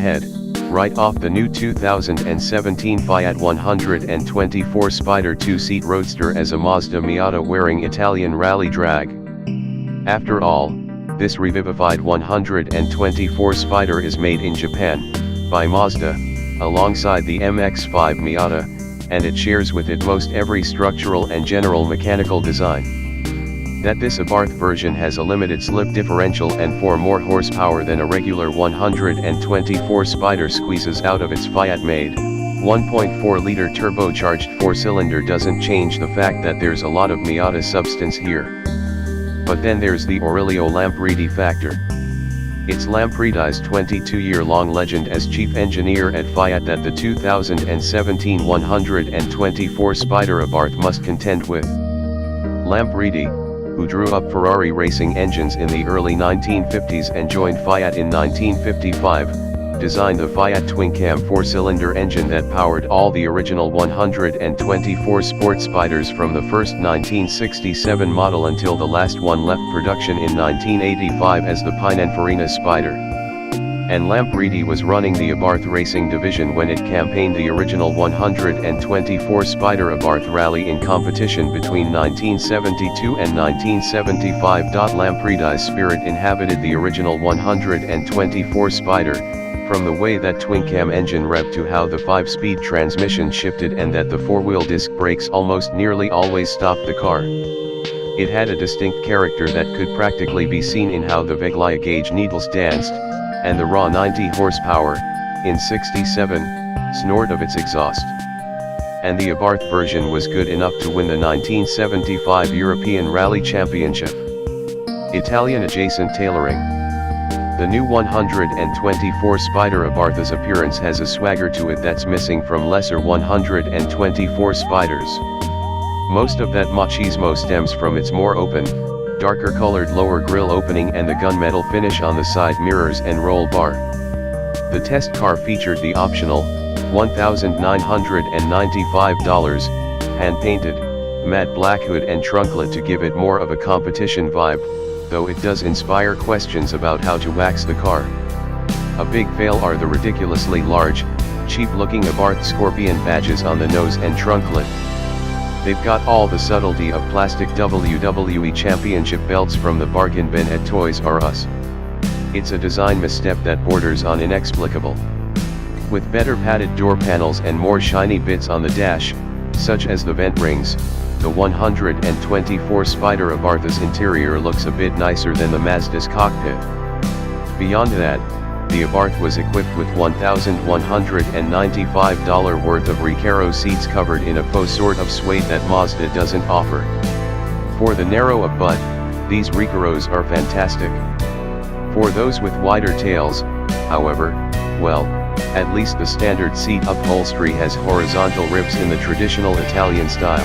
ahead, right off the new 2017 Fiat 124 Spider 2-seat roadster as a Mazda Miata wearing Italian rally drag. After all, this revivified 124 Spider is made in Japan, by Mazda, alongside the MX-5 Miata, and it shares with it most every structural and general mechanical design. That this Abarth version has a limited slip differential and 4 more horsepower than a regular 124 Spider squeezes out of its Fiat-made, 1.4-liter turbocharged 4-cylinder doesn't change the fact that there's a lot of Miata substance here. But then there's the Aurelio Lampredi factor. It's Lampredi's 22-year-long legend as chief engineer at Fiat that the 2017 124 Spider Abarth must contend with. Lampredi, who drew up Ferrari racing engines in the early 1950s and joined Fiat in 1955, designed the Fiat twin-cam 4-cylinder engine that powered all the original 124 Sport Spiders from the first 1967 model until the last one left production in 1985 as the Pininfarina Spider. And Lampredi was running the Abarth racing division when it campaigned the original 124 Spider Abarth rally in competition between 1972 and 1975. Lampredi's spirit inhabited the original 124 Spider, from the way that twin-cam engine revved to how the 5-speed transmission shifted and that the 4-wheel disc brakes almost nearly always stopped the car. It had a distinct character that could practically be seen in how the Veglia gauge needles danced, and the raw 90 horsepower, in 67, snort of its exhaust. And the Abarth version was good enough to win the 1975 European Rally Championship. Italian adjacent tailoring. The new 124 Spider Abarth's appearance has a swagger to it that's missing from lesser 124 Spiders. Most of that machismo stems from its more open, darker colored lower grille opening and the gunmetal finish on the side mirrors and roll bar. The test car featured the optional, $1,995, hand-painted, matte black hood and trunklet to give it more of a competition vibe, though it does inspire questions about how to wax the car. A big fail are the ridiculously large, cheap-looking Abarth Scorpion badges on the nose and trunklet. They've got all the subtlety of plastic WWE Championship belts from the bargain bin at Toys R Us. It's a design misstep that borders on inexplicable. With better padded door panels and more shiny bits on the dash, such as the vent rings, the 124 Spider Abarth's interior looks a bit nicer than the Mazda's cockpit. Beyond that, the Abarth was equipped with $1,195 worth of Recaro seats covered in a faux sort of suede that Mazda doesn't offer. For the narrow of butt, these Recaros are fantastic. For those with wider tails, however, well, at least the standard seat upholstery has horizontal ribs in the traditional Italian style.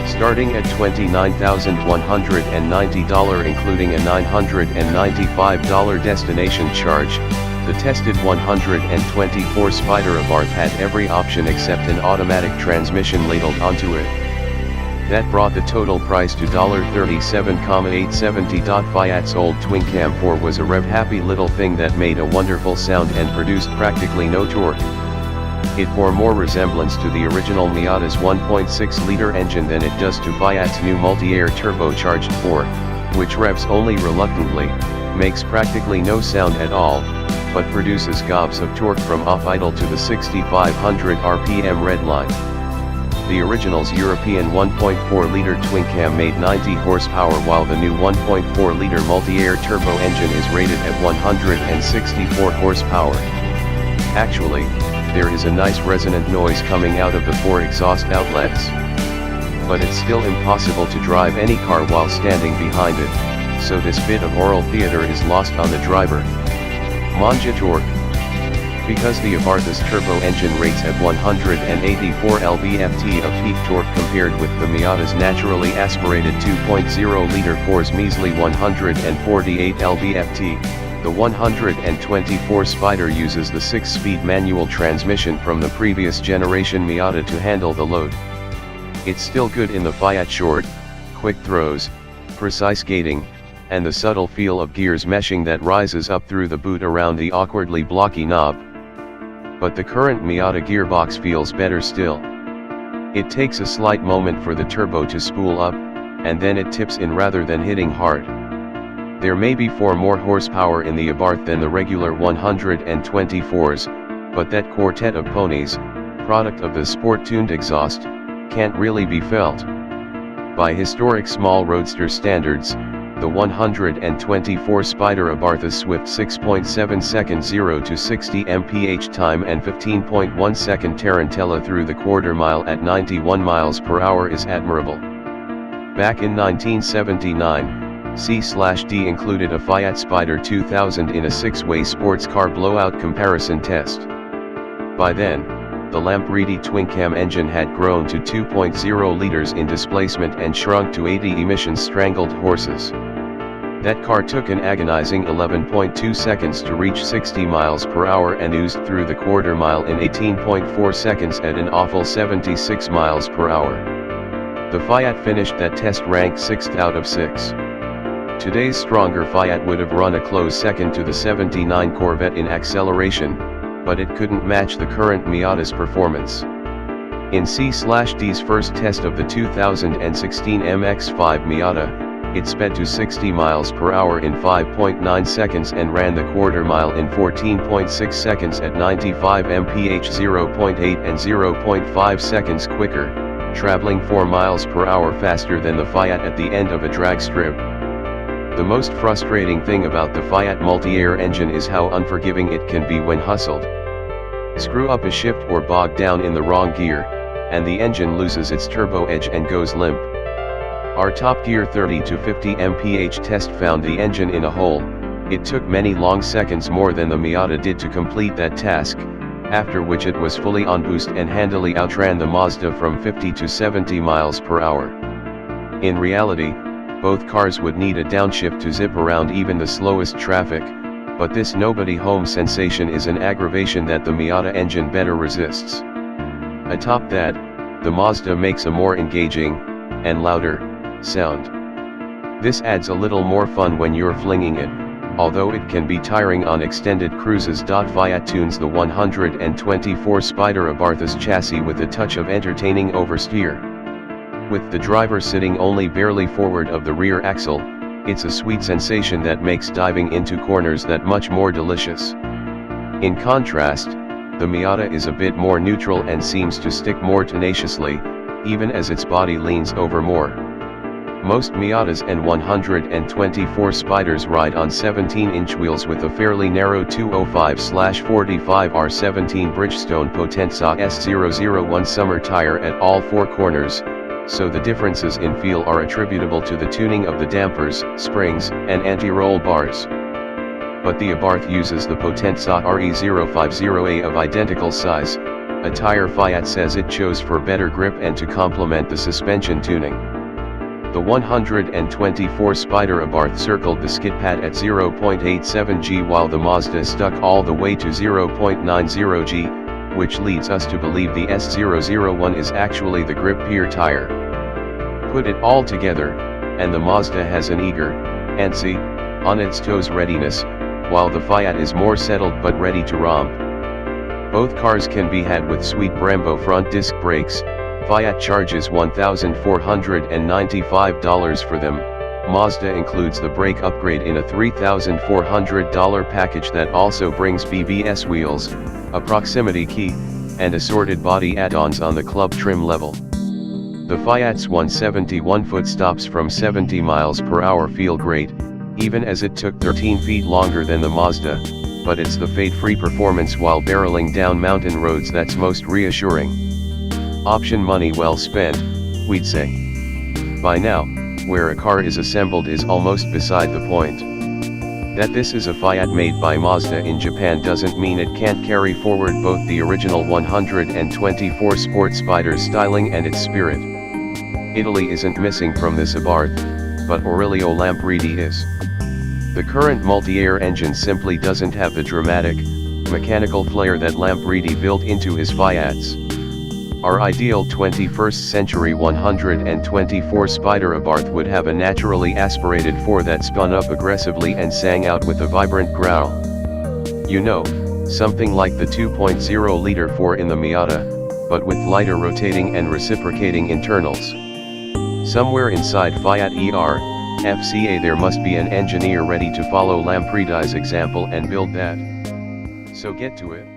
Starting at $29,190 including a $995 destination charge, the tested 124 Spider Abarth had every option except an automatic transmission ladled onto it. That brought the total price to $37,870. Fiat's old twin-cam 4 was a rev-happy little thing that made a wonderful sound and produced practically no torque. It bore more resemblance to the original Miata's 1.6-liter engine than it does to Fiat's new multi-air turbocharged 4, which revs only reluctantly, makes practically no sound at all, but produces gobs of torque from off-idle to the 6,500 RPM red line. The original's European 1.4-liter twin-cam made 90 horsepower while the new 1.4-liter multi-air turbo engine is rated at 164 horsepower. Actually, there is a nice resonant noise coming out of the 4 exhaust outlets. But it's still impossible to drive any car while standing behind it, so this bit of oral theater is lost on the driver. Manja torque. Because the Abarth's turbo engine rates at 184 lb-ft of peak torque compared with the Miata's naturally aspirated 2.0-liter 4's measly 148 lb-ft, the 124 Spider uses the 6-speed manual transmission from the previous generation Miata to handle the load. It's still good in the Fiat short, quick throws, precise gating, and the subtle feel of gears meshing that rises up through the boot around the awkwardly blocky knob. But the current Miata gearbox feels better still. It takes a slight moment for the turbo to spool up, and then it tips in rather than hitting hard. There may be 4 more horsepower in the Abarth than the regular 124s, but that quartet of ponies, product of the sport-tuned exhaust, can't really be felt. By historic small roadster standards, the 124 Spider Abarth a swift 6.7 second 0 to 60 mph time and 15.1 second tarantella through the quarter mile at 91 miles per hour is admirable. Back in 1979, C/D included a Fiat Spider 2000 in a 6-way sports car blowout comparison test. By then, the Lampredi twin-cam engine had grown to 2.0 liters in displacement and shrunk to 80 emission-strangled horses. That car took an agonizing 11.2 seconds to reach 60 miles per hour and oozed through the quarter mile in 18.4 seconds at an awful 76 miles per hour. The Fiat finished that test ranked 6th out of 6. Today's stronger Fiat would have run a close second to the 79 Corvette in acceleration, but it couldn't match the current Miata's performance. In C/D's first test of the 2016 MX-5 Miata, it sped to 60 miles per hour in 5.9 seconds and ran the quarter mile in 14.6 seconds at 95 mph, 0.8 and 0.5 seconds quicker, traveling 4 miles per hour faster than the Fiat at the end of a drag strip. The most frustrating thing about the Fiat multi-air engine is how unforgiving it can be when hustled. Screw up a shift or bog down in the wrong gear, and the engine loses its turbo edge and goes limp. Our Top Gear 30 to 50 mph test found the engine in a hole. It took many long seconds more than the Miata did to complete that task, after which it was fully on boost and handily outran the Mazda from 50 to 70 miles per hour. In reality, both cars would need a downshift to zip around even the slowest traffic, but this nobody home sensation is an aggravation that the Miata engine better resists. Atop that, the Mazda makes a more engaging, and louder, sound. This adds a little more fun when you're flinging it, although it can be tiring on extended cruises. Fiat tunes the 124 Spider Abarth's chassis with a touch of entertaining oversteer. With the driver sitting only barely forward of the rear axle, it's a sweet sensation that makes diving into corners that much more delicious. In contrast, the Miata is a bit more neutral and seems to stick more tenaciously, even as its body leans over more. Most Miatas and 124 Spiders ride on 17-inch wheels with a fairly narrow 205/45 R17 Bridgestone Potenza S001 summer tire at all 4 corners, so the differences in feel are attributable to the tuning of the dampers, springs, and anti-roll bars. But the Abarth uses the Potenza RE050A of identical size, a tire Fiat says it chose for better grip and to complement the suspension tuning. The 124 Spider Abarth circled the skid pad at 0.87 G while the Mazda stuck all the way to 0.90 G, which leads us to believe the S001 is actually the grip pier tire. Put it all together, and the Mazda has an eager, antsy, on its toes readiness, while the Fiat is more settled but ready to romp. Both cars can be had with sweet Brembo front disc brakes. Fiat charges $1,495 for them. Mazda includes the brake upgrade in a $3,400 package that also brings BBS wheels, a proximity key, and assorted body add-ons on the club trim level. The Fiat's 171-foot stops from 70 miles per hour feel great, even as it took 13 feet longer than the Mazda, but it's the fade-free performance while barreling down mountain roads that's most reassuring. Option money well spent, we'd say. By now, where a car is assembled is almost beside the point. That this is a Fiat made by Mazda in Japan doesn't mean it can't carry forward both the original 124 Sport Spider's styling and its spirit. Italy isn't missing from this Abarth, but Aurelio Lampredi is. The current multi-air engine simply doesn't have the dramatic, mechanical flair that Lampredi built into his Fiats. Our ideal 21st century 124 Spider Abarth would have a naturally aspirated 4 that spun up aggressively and sang out with a vibrant growl. You know, something like the 2.0-liter 4 in the Miata, but with lighter rotating and reciprocating internals. Somewhere inside Fiat FCA there must be an engineer ready to follow Lampredi's example and build that. So get to it.